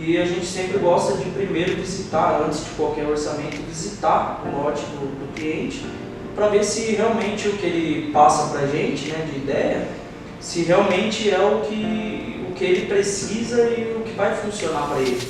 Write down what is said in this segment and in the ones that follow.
E a gente sempre gosta de primeiro visitar, antes de qualquer orçamento, visitar o lote do cliente para ver se realmente o que ele passa para a gente, né, de ideia, se realmente é o que ele precisa e o que vai funcionar para ele.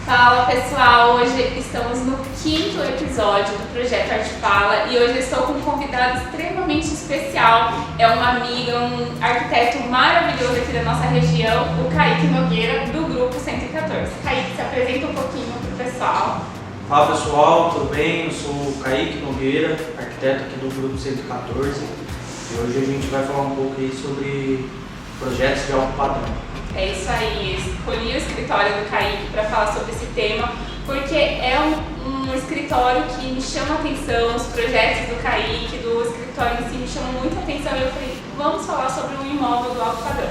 Fala pessoal, hoje estamos no 5º episódio do Projeto Arte Fala e hoje eu estou com um convidado extremamente especial. É uma amiga, um arquiteto maravilhoso aqui da nossa região, o Kaique Nogueira, do Grupo 114. Kaique, se apresenta um pouquinho para o pessoal. Fala pessoal, tudo bem? Eu sou o Kaique Nogueira, arquiteto aqui do Grupo 114 e hoje a gente vai falar um pouco aí sobre projetos de alto padrão. É isso aí, escolhi o escritório do Kaique para falar sobre esse tema, porque é um escritório que me chama a atenção, os projetos do Kaique, do escritório em si me chamam muita atenção e eu falei, vamos falar sobre um imóvel do alto padrão.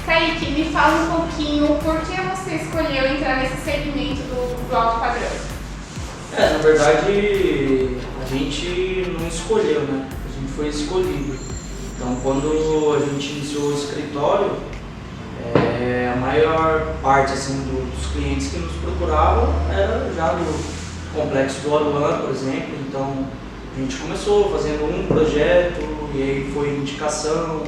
Kaique, me fala um pouquinho por que você escolheu entrar nesse segmento do alto padrão? Na verdade a gente não escolheu, né? A gente foi escolhido. Então quando a gente iniciou o escritório, a maior parte assim, dos clientes que nos procuravam era já do Complexo do Aruan, por exemplo. Então a gente começou fazendo um projeto e aí foi indicação,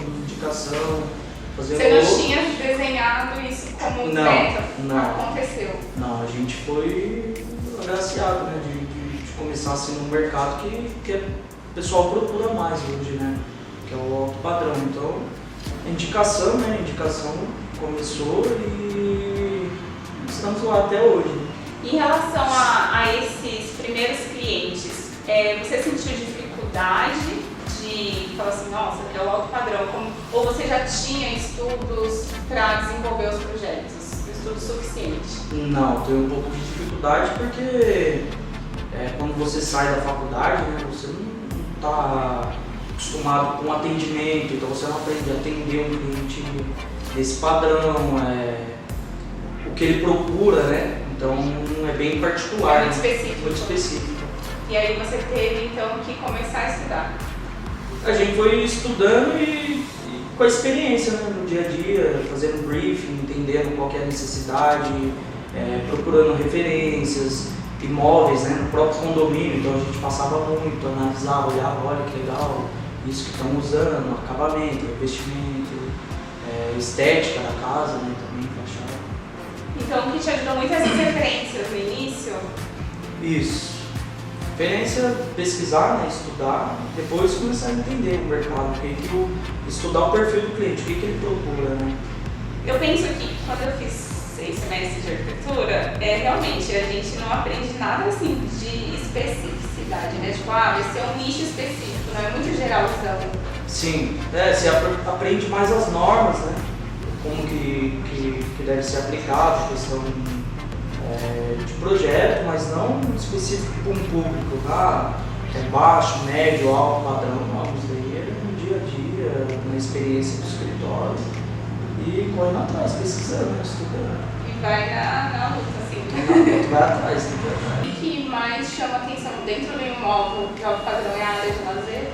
fazendo Você não outro. tinha desenhado isso como Não. Não aconteceu? Não, a gente foi agraciado, né, de começar assim no mercado que o pessoal procura mais hoje, né, que é o alto padrão. Então indicação começou e estamos lá até hoje. Em relação a esses primeiros clientes, você sentiu dificuldade de falar assim, nossa, é o alto padrão, ou você já tinha estudos para desenvolver os projetos, estudo suficiente? Não, tenho um pouco de dificuldade porque quando você sai da faculdade, né, você não está acostumado com atendimento, então você não aprende a atender um cliente desse padrão, o que ele procura, né? Então é bem particular, muito específico. Muito específico. E aí você teve então que começar a estudar? A gente foi estudando e com a experiência, né, no dia a dia, fazendo briefing, entendendo qual que é a necessidade, procurando referências, imóveis, né, no próprio condomínio, então a gente passava muito, analisava, olhava, olha que legal, isso que estão usando, acabamento, revestimento, estética da casa, né, também, fachada. Então o que te ajudou muito essas referências no início? Isso. Referência, pesquisar, né, estudar, depois começar a entender o mercado, estudar o perfil do cliente, o que ele procura, né. Eu penso que quando eu fiz 6 semestres de arquitetura, realmente a gente não aprende nada assim de especificidade, né? Tipo, esse é um nicho específico, não é muito geralzão. Sim, você aprende mais as normas, né? Como que deve ser aplicado, questão de projeto, mas não específico para um público, é baixo, médio, alto, padrão, não, isso daí é no dia a dia, na experiência do escritório e correndo atrás, pesquisando, estudando. E vai na luta, assim. Vai atrás, né? O que mais chama atenção dentro do imóvel de alto padrão é a área de lazer?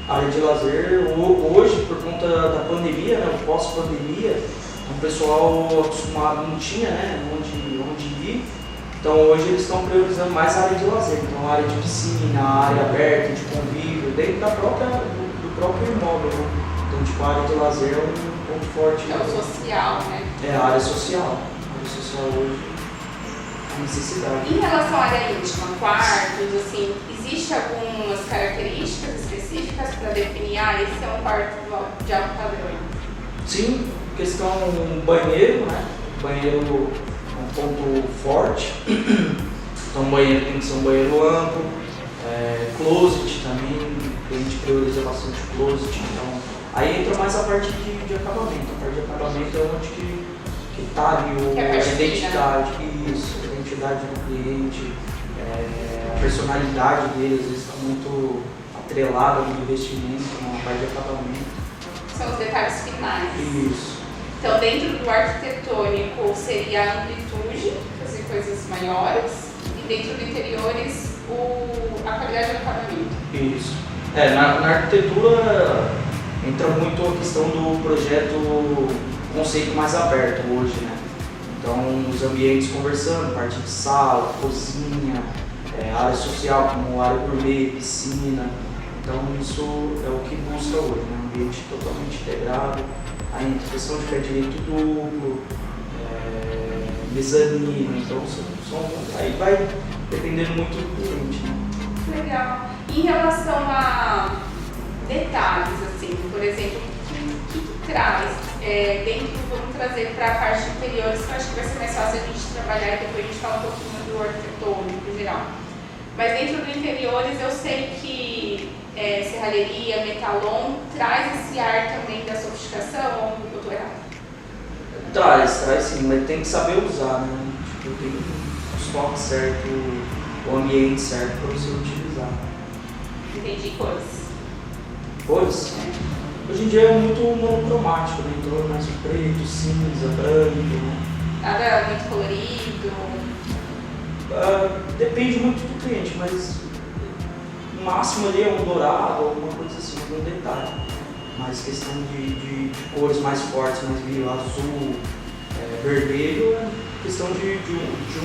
A área de lazer, hoje, por conta da pandemia, né, o pós-pandemia, o pessoal acostumado não tinha, né, onde ir, então hoje eles estão priorizando mais a área de lazer, então a área de piscina, a área aberta, de convívio, dentro do próprio imóvel, né? Então tipo, a área de lazer é um ponto forte. É o social, né? É a área social. A área social hoje é uma necessidade. Em relação à área íntima, quartos, assim, existe algumas características específicas para definir, esse é um quarto de alto padrão? Sim, questão banheiro, né? Banheiro é um ponto forte. Então o banheiro tem que ser um banheiro amplo, closet também, a gente prioriza bastante closet, então aí entra mais a parte de acabamento. A parte de acabamento é onde que está ali a identidade, isso, a identidade do cliente, a personalidade dele, às vezes está muito atrelada no investimento, na parte de acabamento. São os detalhes finais. Isso. Então, dentro do arquitetônico seria a amplitude, fazer coisas maiores, e dentro do interiores a qualidade do acabamento. Isso. Na arquitetura entra muito a questão do projeto conceito mais aberto hoje, né? Então, os ambientes conversando, parte de sala, cozinha, área social, como área gourmet, piscina. Então, isso é o que busca hoje, né? Um ambiente totalmente integrado. Aí, questão de pé direito duplo, mezanino, então, aí vai dependendo muito do cliente, né? Legal. Em relação a detalhes, assim, por exemplo, o que traz vamos trazer para a parte de interiores, que eu acho que vai ser mais fácil a gente trabalhar e depois a gente fala um pouquinho do arquitetônico em geral. Mas dentro do interiores eu sei que serralheria, metalon, traz esse ar também da sofisticação, ou eu estou errado? Traz sim, mas tem que saber usar, né? Tipo, tem o estoque certo, o ambiente certo para você utilizar. Entendi, cores. Cores? Hoje em dia é muito monocromático, né? Então mais preto, cinza, branco, né? Nada muito colorido? Depende muito do cliente, mas o máximo ali é um dourado, alguma coisa assim, algum detalhe. Mas questão de cores mais fortes, mais vivo, azul, vermelho, é questão de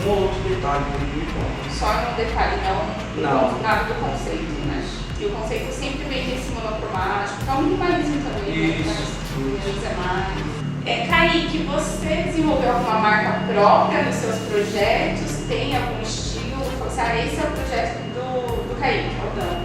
um ou outro detalhe. Só um detalhe, não nada do conceito, né? E o conceito sempre vem desse monocromático, que é um minimalismo também, isso, né? Mas é mais. Kaique, você desenvolveu alguma marca própria nos seus projetos? Tem algum estilo? Esse é o projeto do Kaique, rodando.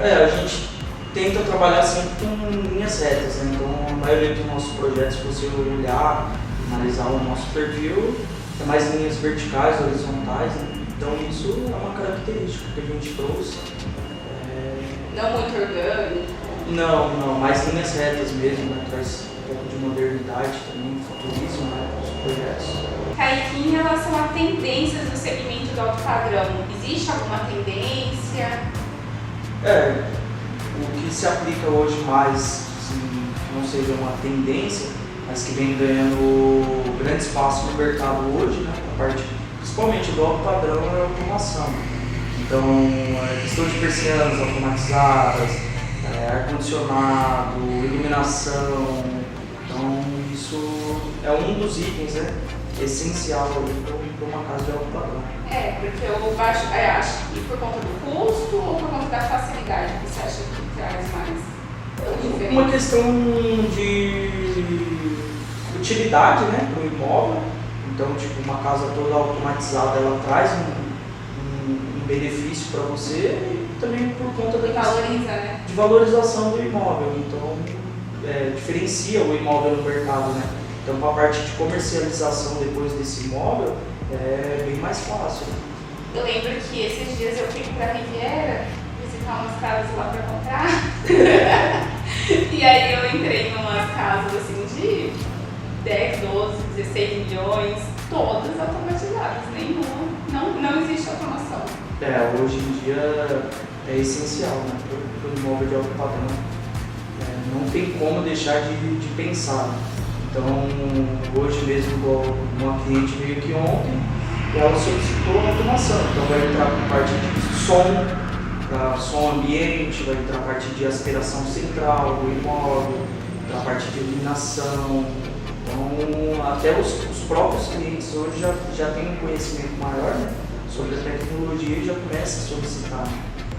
A gente tenta trabalhar sempre com linhas retas, né? Então a maioria dos nossos projetos, se você olhar, analisar o nosso perfil, é mais linhas verticais, horizontais, né? Então isso é uma característica que a gente trouxe. Não muito orgânico? Não, mais linhas retas mesmo, né? Traz um pouco de modernidade também, futurismo, né? Para os projetos. Kaique, em relação a tendências do segmento do alto padrão, existe alguma tendência? O que se aplica hoje mais, assim, não seja uma tendência, mas que vem ganhando grande espaço no mercado hoje, né? A parte, principalmente do alto padrão, é a automação. Então, questão de persianas automatizadas, ar-condicionado, iluminação. Então, isso é um dos itens, né? Essencial para uma casa de alto padrão. Porque eu acho que por conta do custo ou por conta da facilidade que você acha que traz mais? Uma questão de utilidade, né, para o imóvel. Então, tipo, uma casa toda automatizada, ela traz um benefício para você e também por conta da valoriza, né? De valorização do imóvel. Então, diferencia o imóvel no mercado, né? Então, para a parte de comercialização depois desse imóvel, é bem mais fácil. Eu lembro que esses dias eu fui para a Riviera visitar umas casas lá para comprar. E aí eu entrei em umas casas assim de 10, 12, 16 milhões, todas automatizadas, nenhuma. Não existe automação. Hoje em dia é essencial, né, para o imóvel de alto padrão. Não tem como deixar de pensar. Então, hoje mesmo, uma cliente veio aqui ontem e ela solicitou a automação. Então, vai entrar com parte de som ambiente, vai entrar a parte de aspiração central do imóvel, a parte de iluminação. Então, até os próprios clientes hoje já têm um conhecimento maior, né, sobre a tecnologia e já começam a solicitar.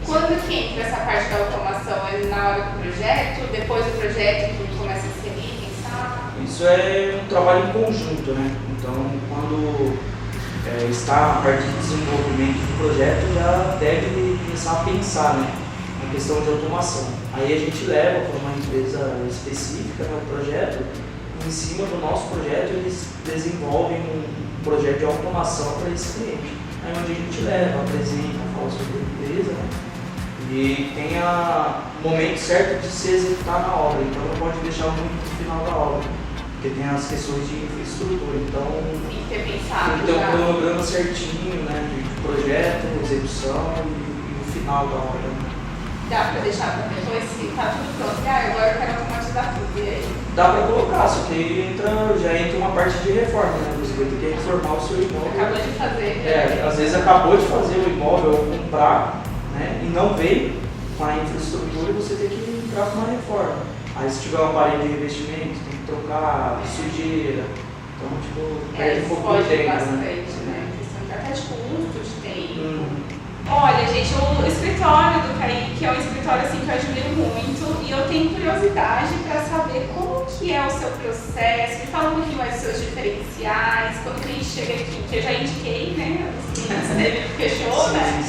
Quando que entra essa parte da automação? É na hora do projeto, depois do projeto que começa a inserir, pensar? Isso é um trabalho em conjunto, né? Então, quando está a parte de desenvolvimento do projeto, já deve começar a pensar, né, na questão de automação. Aí a gente leva para uma empresa específica, né, o projeto, e em cima do nosso projeto eles desenvolvem um projeto de automação para esse cliente. Aí onde a gente leva, apresenta, fala sobre a empresa, né? E tem o momento certo de se executar na obra, então não pode deixar muito no final da obra, porque tem as questões de infraestrutura, então tem que ter pensado, tem que ter um cronograma certinho, né, de projeto, execução e o final da obra. Dá para deixar para depois, se está tudo pronto, agora eu quero automatizar tudo, e aí? Dá para colocar, só que já entra uma parte de reforma, né? Você vai ter que reformar o seu imóvel. Acabou de fazer. Às vezes acabou de fazer o imóvel ou comprar, né? E não veio com a infraestrutura e você tem que entrar com uma reforma. Aí se tiver uma parede de revestimento, tem que trocar colocar sujeira. Então, tipo, perde um pouco foge de tempo, bastante, né? Questão até de custo, de tempo. Olha, gente, o escritório do Kaique é um escritório assim, que eu admiro muito e eu tenho curiosidade para saber como que é o seu processo. Me fala um pouquinho mais dos seus diferenciais, quando o cliente chega aqui, que eu já indiquei, né? Os clientes dele fechou, né?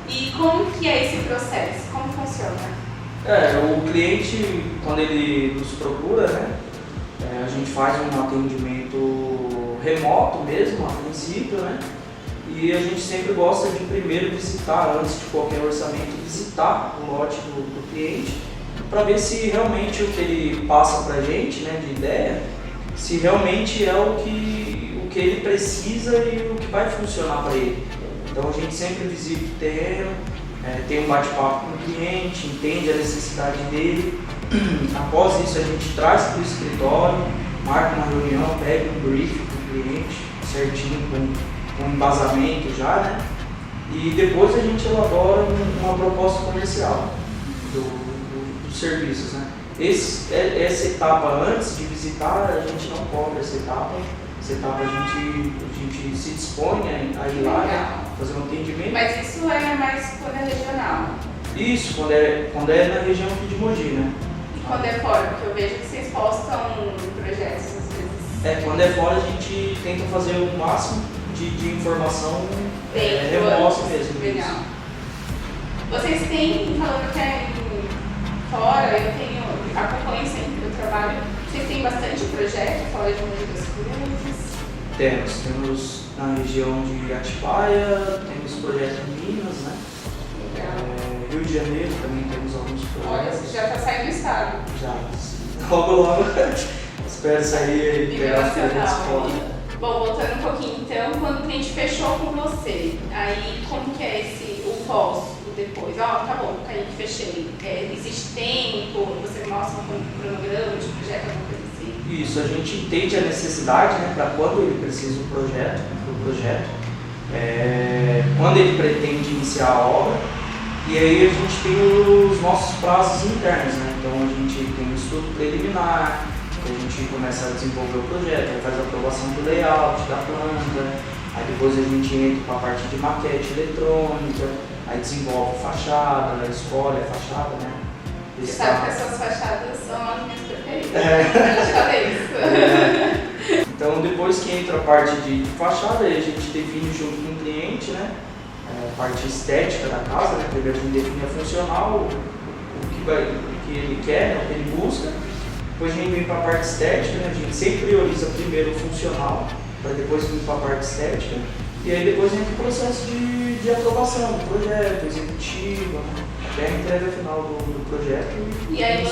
E como que é esse processo? Como funciona? O cliente, quando ele nos procura, né? A gente faz um atendimento remoto mesmo, a princípio, né? E a gente sempre gosta de primeiro visitar, antes de qualquer orçamento, visitar o lote do cliente para ver se realmente o que ele passa para a gente, né, de ideia, se realmente é o que ele precisa e o que vai funcionar para ele. Então a gente sempre visita o terreno, tem um bate-papo com o cliente, entende a necessidade dele. Após isso a gente traz para o escritório, marca uma reunião, pega um briefing do cliente certinho, com embasamento já, né? E depois a gente elabora uma proposta comercial dos serviços, né? Essa etapa antes de visitar, a gente não cobra essa etapa. Essa etapa a gente se dispõe a ir lá, né? Fazer um atendimento. Mas isso é mais quando é regional? Isso, quando é na região aqui de Mogi, né? E quando é fora? Porque eu vejo que vocês postam projetos às vezes. Quando é fora a gente tenta fazer o máximo de informação remota mesmo. Legal. Vocês têm, falando que é fora, eu acompanho sempre o trabalho, vocês têm bastante projeto fora de Mogi das Cruzes? Temos na região de Atibaia, temos projeto em Minas, né? Rio de Janeiro também temos alguns projetos. Olha, você já está saindo do estado. Já. Logo, espero sair e pegar os projetos fora. Bom, voltando um pouquinho então, quando o cliente fechou com você, aí como que é o pós, o depois? Tá bom, Kaique, fechei. Existe tempo, você mostra um cronograma de projeto, alguma coisa assim? Isso, a gente entende a necessidade, né, para quando ele precisa do projeto, quando ele pretende iniciar a obra, e aí a gente tem os nossos prazos internos, né? Então a gente tem um estudo preliminar, a gente começa a desenvolver o projeto, aí faz a aprovação do layout, da planta, aí depois a gente entra para a parte de maquete eletrônica, aí desenvolve a fachada, escolhe a fachada, né? Você sabe que essas fachadas são as minhas preferidas, eu te falei isso. Então depois que entra a parte de fachada, aí a gente define junto com o cliente, né? A parte estética da casa, né? Primeiro a gente define a funcional, o que ele quer, né? O que ele busca. Depois a gente vem para a parte estética, né? A gente sempre prioriza primeiro o funcional, para depois vir para a parte estética. E aí depois entra o processo de aprovação do projeto, executivo, né? Até a entrega final do projeto. E aí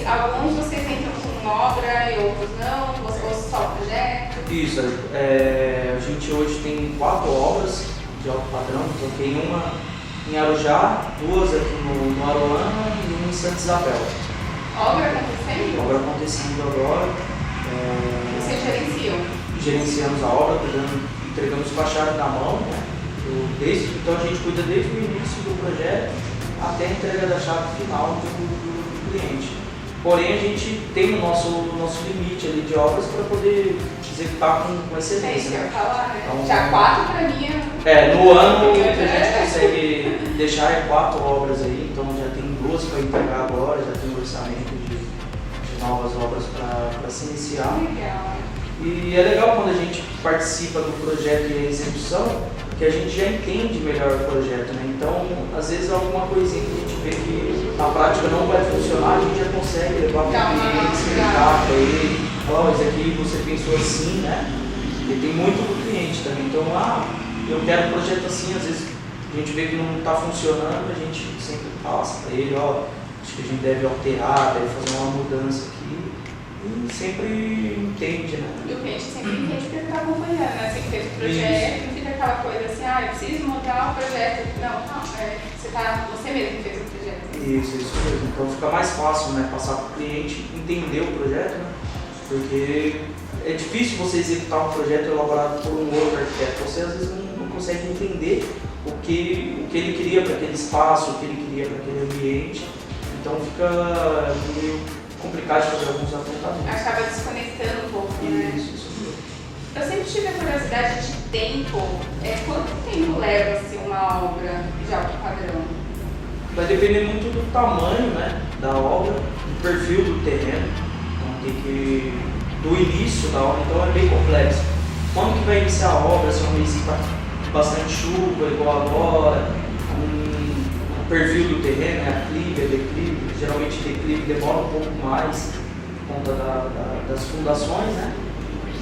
alguns vocês entram com obra e outros não, ou só projeto? Isso, a gente hoje tem 4 obras de alto padrão, então tem uma em Arujá, 2 aqui no Aroana e uma em Santa Isabel. Obra acontecendo? Obra acontecendo agora. Vocês gerenciam? Gerenciamos a obra, entregamos fachada na mão, né? Então a gente cuida desde o início do projeto até a entrega da chave final do cliente. Porém a gente tem o nosso limite ali de obras para poder executar com excelência. É, né? falar, né? Então, já 4 para mim no ano a gente consegue deixar 4 obras aí, então já tem 2 para entregar agora, já tem um orçamento de novas obras para se iniciar. Legal. E é legal quando a gente participa do projeto e a execução, que a gente já entende melhor o projeto, né? Então, às vezes alguma coisinha que a gente vê que na prática não vai funcionar, a gente já consegue levar para o cliente, explicar para ele, isso aqui você pensou assim, né? E tem muito do cliente também. Então, eu quero um projeto assim, às vezes a gente vê que não está funcionando, a gente sempre passa para ele, acho que a gente deve alterar, deve fazer uma mudança aqui. E sempre entende, né? E o cliente sempre entende porque está acompanhando, né? Você que fez o projeto, não fica aquela coisa assim, eu preciso montar o projeto. Não, você mesmo que fez o projeto. Isso mesmo. Então fica mais fácil, né? Passar para o cliente entender o projeto, né? Porque é difícil você executar um projeto elaborado por um outro arquiteto. Você às vezes não consegue entender o que ele queria para aquele espaço, o que ele queria para aquele ambiente. Então fica meio complicado de fazer alguns apontamentos. Acaba desconectando Eu sempre tive a curiosidade de tempo. Quanto tempo leva assim, uma obra de alto padrão? Vai depender muito do tamanho, né, da obra, do perfil do terreno. Então tem que do início da obra, então é bem complexo. Quando que vai iniciar a obra, se é um mês com bastante chuva, igual agora, o perfil do terreno, é aclive, é declive, geralmente declive demora um pouco mais por conta das fundações, né?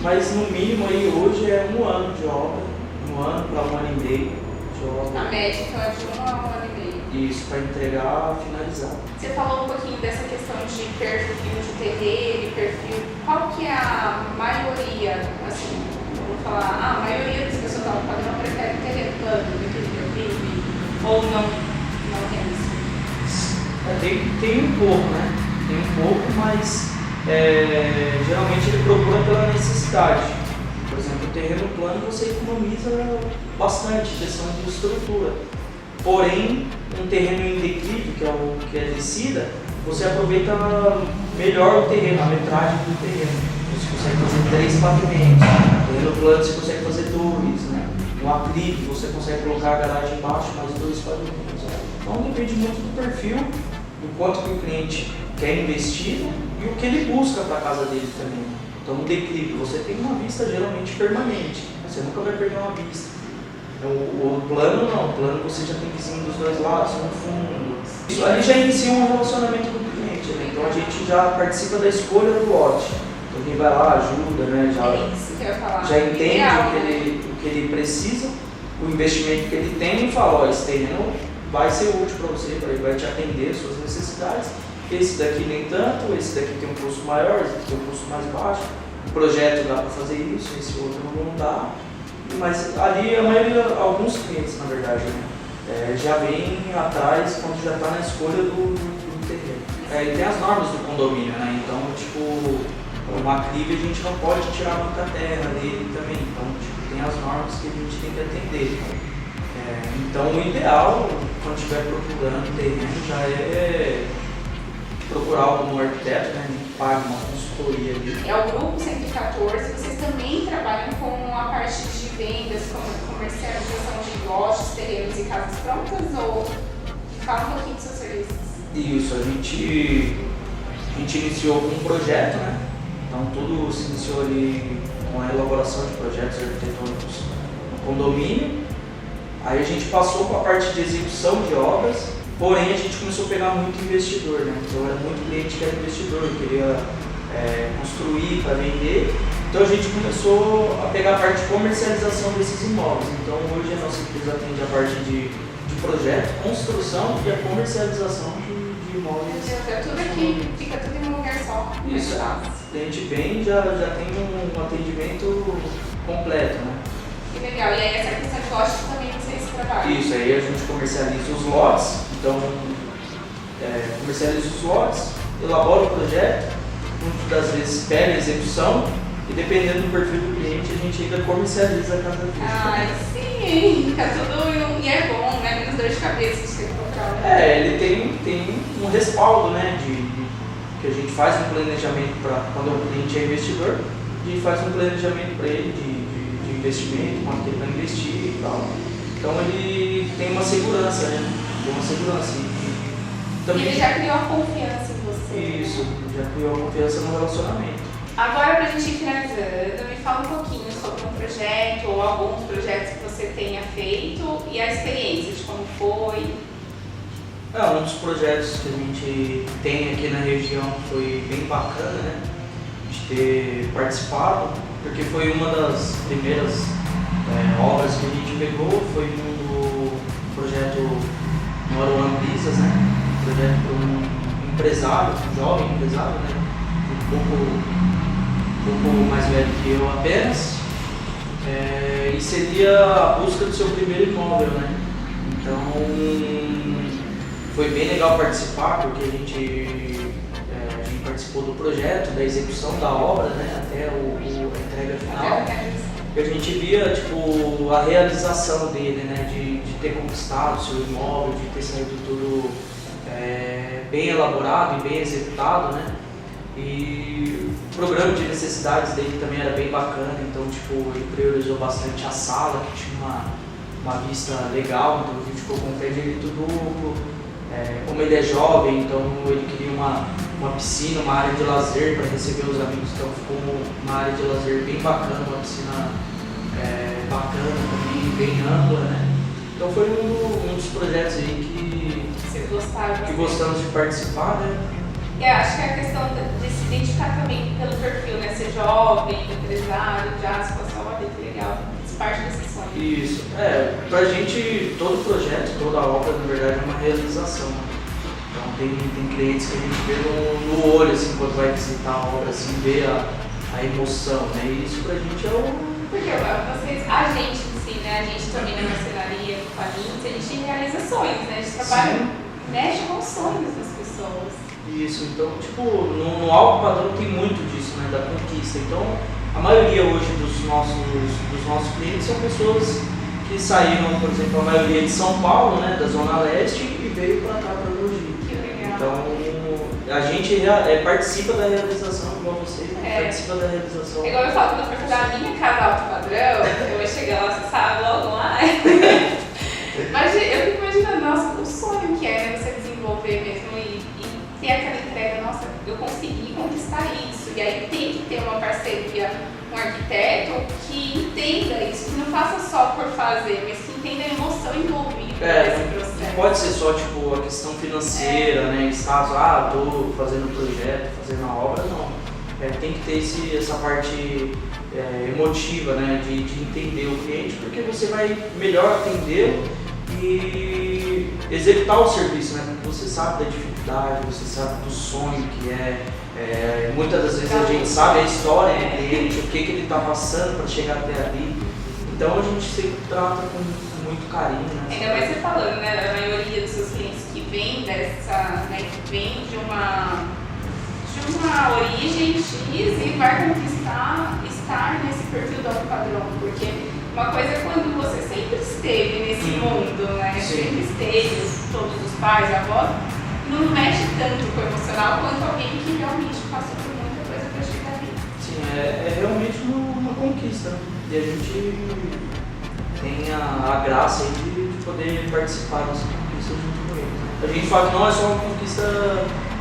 Mas no mínimo aí hoje é 1 ano de obra, 1 ano para 1 ano e meio de obra. A média então é de 1 a 1 ano e meio. Isso, para entregar, finalizar. Você falou um pouquinho dessa questão de perfil de terreno e perfil. Qual que é a maioria, assim, vamos falar, a maioria das pessoas do padrão prefere terreno plano do que declive? Ou não tem isso? Tem um pouco, né? Tem um pouco, mas geralmente ele procura pela necessidade. Por exemplo, o terreno plano você economiza bastante, questão de estrutura. Porém, um terreno em declive, que é descida, você aproveita melhor o terreno, a metragem do terreno. Você consegue fazer 3 pavimentos. No terreno plano você consegue fazer 2, né? No aclive você consegue colocar a garagem embaixo, mais 2 pavimentos. Então depende muito do perfil, do quanto que o cliente quer investir e o que ele busca para a casa dele também. Então no declive você tem uma vista geralmente permanente, você nunca vai perder uma vista. O plano não, o plano você já tem vizinho dos 2 lados, no fundo. Isso ali já inicia um relacionamento com o cliente, né? Então a gente já participa da escolha do lote. Então quem vai lá ajuda, né? Já entende o que ele precisa, o investimento que ele tem e fala, ó, esse terreno vai ser útil para você, vai te atender as suas necessidades. Esse daqui nem tanto, esse daqui tem um custo maior, esse daqui tem um custo mais baixo. O projeto dá para fazer isso, esse outro não dá. Mas ali a maioria, alguns clientes na verdade, né, já vem atrás quando já está na escolha do terreno. E tem as normas do condomínio, né? Então, tipo, uma aclive a gente não pode tirar muita terra dele também. Então, tipo, tem as normas que a gente tem que atender. Então, o ideal, quando estiver procurando terreno, já é procurar algum arquiteto, né? Pague uma consultoria ali. É o Grupo 114, vocês também trabalham com a parte de vendas, comercialização de lojas, terrenos e casas prontas? Ou fala um pouquinho dos seus serviços? Isso, a gente iniciou com um projeto, né? Então tudo se iniciou ali com a elaboração de projetos arquitetônicos no condomínio. Aí a gente passou para a parte de execução de obras, porém a gente começou a pegar muito investidor, né? Então era muito cliente que era investidor, queria construir para vender. Então a gente começou a pegar a parte de comercialização desses imóveis. Então hoje a nossa empresa atende a parte de projeto, construção e a comercialização de imóveis. Tudo aqui, fica tudo em um lugar só. Isso, a gente vem já tem um atendimento completo, né? Que legal, e aí essa questão de lotes também vocês trabalham? Isso, aí a gente comercializa os lotes, então comercializa os lotes, elabora o projeto, muitas das vezes pega a execução e dependendo do perfil do cliente a gente ainda comercializa a casa dele. Ai, sim, fica tudo e é bom, né? Menos dor de cabeça de ter que comprar. Ele tem um respaldo, né? Que a gente faz um planejamento para quando o cliente é investidor, a gente faz um planejamento para ele de investimento, quanto que ele vai investir e tal. Então ele tem uma segurança, né? Tem uma segurança. Também ele já criou a confiança em você. Isso, já criou a confiança no relacionamento. Agora, pra gente ir finalizando, me fala um pouquinho sobre um projeto ou alguns projetos que você tenha feito e a experiência de como foi. Um dos projetos que a gente tem aqui na região foi bem bacana, né? De ter participado, porque foi uma das primeiras obras que a gente pegou, foi no projeto no Aruan Brisas, né? Projeto para um empresário, um jovem empresário, né? Um pouco mais velho que eu apenas, e seria a busca do seu primeiro imóvel, né? Então foi bem legal participar, porque a gente participou do projeto, da execução da obra, né? Até a entrega final. E a gente via tipo, a realização dele, né? De ter conquistado o seu imóvel, de ter saído tudo bem elaborado e bem executado, né? E o programa de necessidades dele também era bem bacana, então tipo, ele priorizou bastante a sala, que tinha uma vista legal, então a gente ficou com o pé direito duplo. Como ele é jovem, então ele queria uma piscina, uma área de lazer para receber os amigos, então ficou uma área de lazer bem bacana, uma piscina bacana também, bem ampla, né? Então foi um dos projetos aí que Vocês gostaram? Que gostamos de participar, né? Acho que a questão de se identificar também pelo perfil, né? Ser jovem, empresário, já se fosse, olha que legal, faz parte desse sonho. Isso. Pra gente, todo projeto, toda obra, na verdade, é uma realização. Então tem clientes que a gente vê no olho, assim, quando vai visitar a obra, assim, vê a emoção, né? E isso pra gente é o... Porque a gente em si, né? A gente também na marcenaria, no Farinhas, a gente realiza sonhos, né? A gente trabalha, mexe com os sonhos das pessoas. Isso, então, tipo, no Alto Padrão tem muito disso, né, da conquista. Então, a maioria hoje dos nossos clientes são pessoas que saíram, por exemplo, a maioria de São Paulo, né, da Zona Leste, e veio para cá, para Mogi. Que legal. Então, a gente participa da realização, igual vocês, participa da realização. Igual eu falo, quando eu for da minha casa Alto Padrão, eu vou chegar lá, você sabe, logo lá. Mas eu fico imaginando, nossa, o sonho que é você desenvolver mesmo e ter aquela entrega, nossa, eu consegui conquistar isso. E aí tem que ter uma parceria, um arquiteto que entenda isso, que não faça só por fazer, mas que entenda a emoção envolvida nesse processo. Não pode ser só tipo a questão financeira, né? Status, estou fazendo o projeto, fazendo a obra, não. Tem que ter essa parte emotiva, né? De entender o cliente, porque você vai melhor atendê-lo e executar o serviço, né? Porque você sabe da dificuldade, você sabe do sonho que muitas das vezes a gente sabe a história do cliente, o que ele está passando para chegar até ali. Então a gente sempre trata com muito carinho, né? Ainda mais você falando, né? A maioria dos seus clientes que vem que vem de uma origem X e vai conquistar estar nesse perfil do Alto Padrão, porque uma coisa é quando você sempre esteve nesse mundo, né? Sempre esteve, todos os pais, avós, não mexe tanto com o emocional quanto alguém que realmente passou por muita coisa para chegar ali. Sim, é realmente uma conquista, né? E a gente tem a graça aí de poder participar dessa conquista junto com eles. A gente fala que não é só uma conquista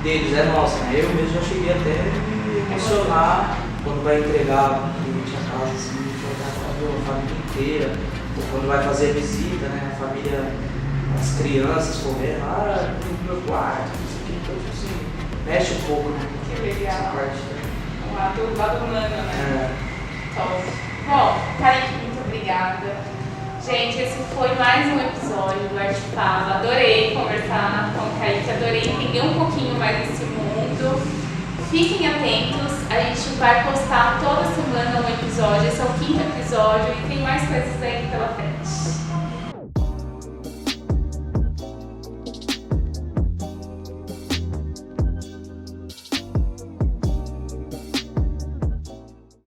deles, é nossa, né? Eu mesmo já cheguei até a me emocionar quando vai entregar o cliente a casa, assim, a família inteira, ou quando vai fazer a visita, né? A família, as crianças correndo, no meu quarto, isso aqui, então, tipo assim, mexe um pouco, né? Que legal. Essa parte, né? Um lado humano, né? Top. Bom, Kaique, muito obrigada. Gente, esse foi mais um episódio do Arte Fala. Adorei conversar com o Kaique, adorei entender um pouquinho mais desse mundo. Fiquem atentos, a gente vai postar toda semana um episódio, esse é o 5º episódio.